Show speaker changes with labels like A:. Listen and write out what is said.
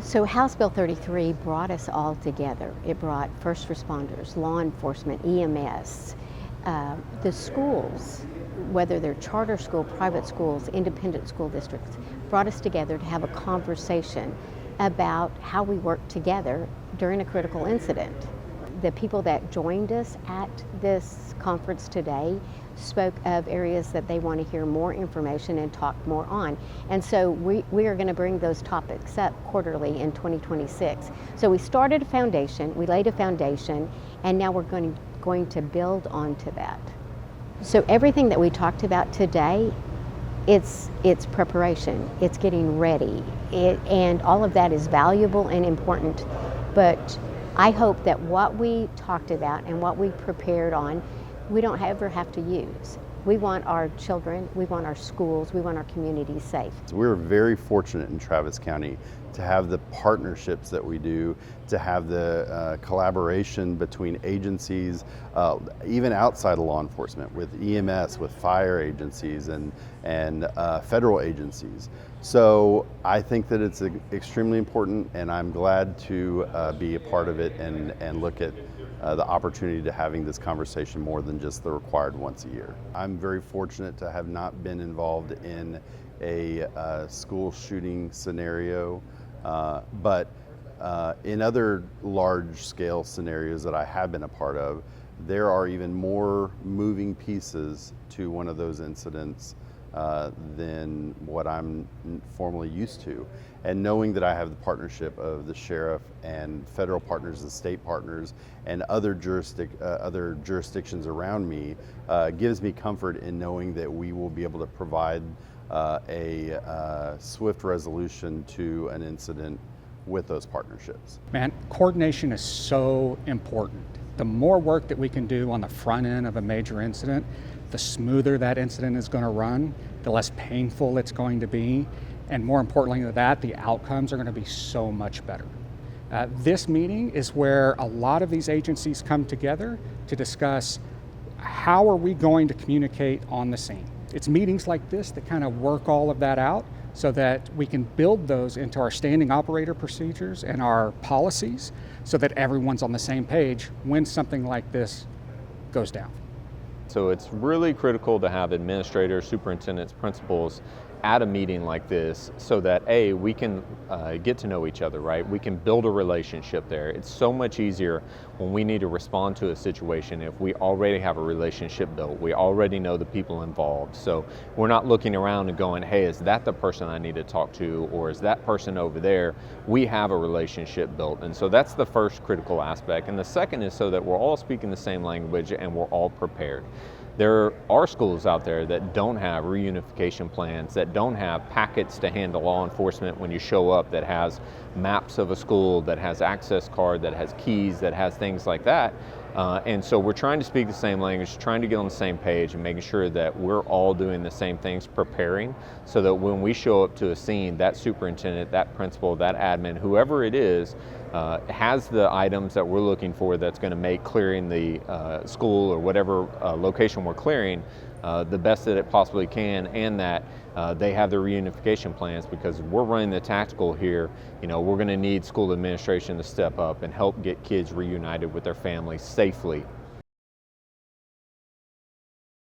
A: So House Bill 33 brought us all together. It brought first responders, law enforcement, EMS, the schools, whether they're charter school, private schools, independent school districts, brought us together to have a conversation about how we work together during a critical incident. The people that joined us at this conference today spoke of areas that they want to hear more information and talk more on. And so we are going to bring those topics up quarterly in 2026. So we started a foundation, we laid a foundation, and now we're going to build onto that. So everything that we talked about today, it's preparation, it's getting ready, and all of that is valuable and important. But I hope that what we talked about and what we prepared on, we don't ever have to use. We want our children, we want our schools, we want our communities safe.
B: So we're very fortunate in Travis County to have the partnerships that we do, to have the collaboration between agencies, even outside of law enforcement, with EMS, with fire agencies and federal agencies. So I think that it's extremely important, and I'm glad to be a part of it and look at the opportunity to having this conversation more than just the required once a year. I'm very fortunate to have not been involved in a school shooting scenario, but in other large-scale scenarios that I have been a part of, there are even more moving pieces to one of those incidents than what I'm formally used to. And knowing that I have the partnership of the sheriff and federal partners, the state partners, and other jurisdictions around me gives me comfort in knowing that we will be able to provide a swift resolution to an incident with those partnerships.
C: Man, coordination is so important. The more work that we can do on the front end of a major incident, the smoother that incident is going to run, the less painful it's going to be, and more importantly than that, the outcomes are going to be so much better. This meeting is where a lot of these agencies come together to discuss how are we going to communicate on the scene. It's meetings like this that kind of work all of that out so that we can build those into our standing operator procedures and our policies so that everyone's on the same page when something like this goes down.
D: So it's really critical to have administrators, superintendents, principals at a meeting like this so that we can get to know each other, right? We can build a relationship there. It's so much easier when we need to respond to a situation if we already have a relationship built. We already know the people involved. So we're not looking around and going, hey, is that the person I need to talk to, or is that person over there? We have a relationship built. And so that's the first critical aspect. And the second is so that we're all speaking the same language and we're all prepared. There are schools out there that don't have reunification plans, that don't have packets to hand to law enforcement when you show up, that has maps of a school, that has access card, that has keys, that has things like that. And so we're trying to speak the same language, trying to get on the same page and making sure that we're all doing the same things, preparing, so that when we show up to a scene, that superintendent, that principal, that admin, whoever it is, has the items that we're looking for that's going to make clearing the school or whatever location we're clearing the best that it possibly can, and that they have their reunification plans, because we're running the tactical here. You know, we're going to need school administration to step up and help get kids reunited with their families safely